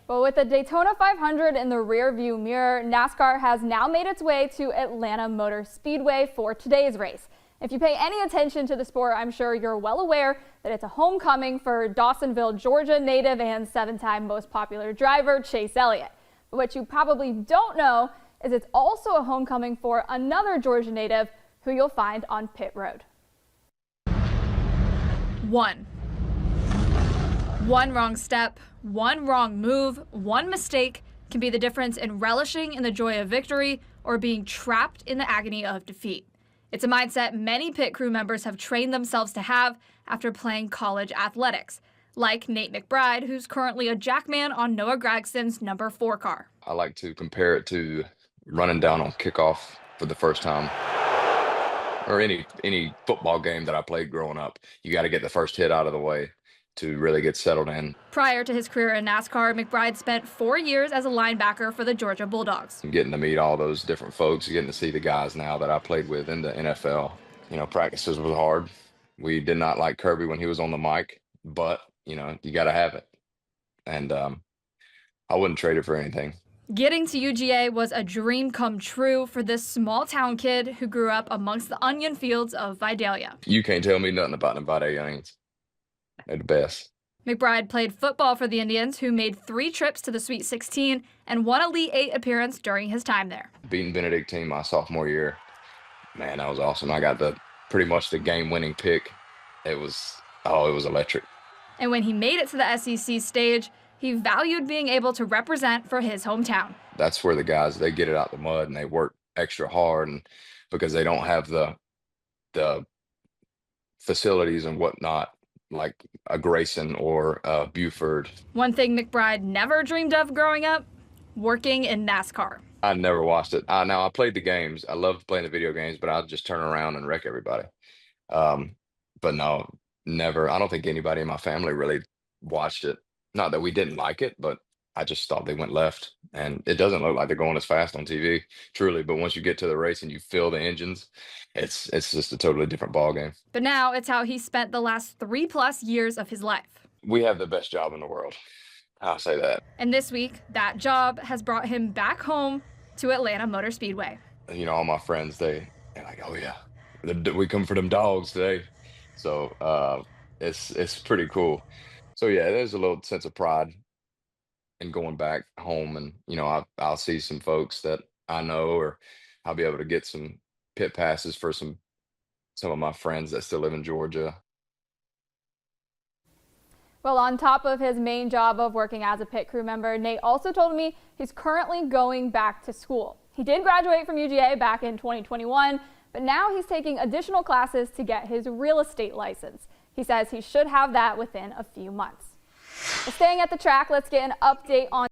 But with the Daytona 500 in the rearview mirror, NASCAR has now made its way to Atlanta Motor Speedway for today's race. If you pay any attention to the sport, I'm sure you're well aware that it's a homecoming for Dawsonville, Georgia native and seven-time most popular driver Chase Elliott. But what you probably don't know is it's also a homecoming for another Georgia native who you'll find on pit road. One wrong step, one wrong move, one mistake can be the difference in relishing in the joy of victory or being trapped in the agony of defeat. It's a mindset many pit crew members have trained themselves to have after playing college athletics, like Nate McBride, who's currently a jackman on Noah Gragson's number 4 car. I like to compare it to running down on kickoff for the first time, or any football game that I played growing up. You got to get the first hit out of the way to really get settled in. Prior to his career in NASCAR, McBride spent 4 years as a linebacker for the Georgia Bulldogs. Getting to meet all those different folks, getting to see the guys now that I played with in the NFL. Practices was hard. We did not like Kirby when he was on the mic, but, you got to have it. And I wouldn't trade it for anything. Getting to UGA was a dream come true for this small town kid who grew up amongst the onion fields of Vidalia. You can't tell me nothing about them Vidalians. They're the best. McBride played football for the Indians, who made 3 trips to the Sweet 16 and one Elite 8 appearance during his time there. Beating Benedictine my sophomore year, man, that was awesome. I got pretty much the game-winning pick. It was electric. And when he made it to the SEC stage, he valued being able to represent for his hometown. That's where the guys, they get it out the mud and they work extra hard, and because they don't have the facilities and whatnot like a Grayson or a Buford. One thing McBride never dreamed of growing up, working in NASCAR. I never watched it. Now I played the games. I loved playing the video games, but I'd just turn around and wreck everybody. But no, never. I don't think anybody in my family really watched it. Not that we didn't like it, but I just thought they went left. And it doesn't look like they're going as fast on TV, truly. But once you get to the race and you feel the engines, it's just a totally different ball game. But now it's how he spent the last 3+ years of his life. We have the best job in the world. I'll say that. And this week, that job has brought him back home to Atlanta Motor Speedway. All my friends, they're like, oh yeah, we come for them dogs today. So it's pretty cool. So yeah, there's a little sense of pride in going back home, and I'll see some folks that I know, or I'll be able to get some pit passes for some of my friends that still live in Georgia. Well, on top of his main job of working as a pit crew member, Nate also told me he's currently going back to school. He did graduate from UGA back in 2021, but now he's taking additional classes to get his real estate license. He says he should have that within a few months. Staying at the track, let's get an update on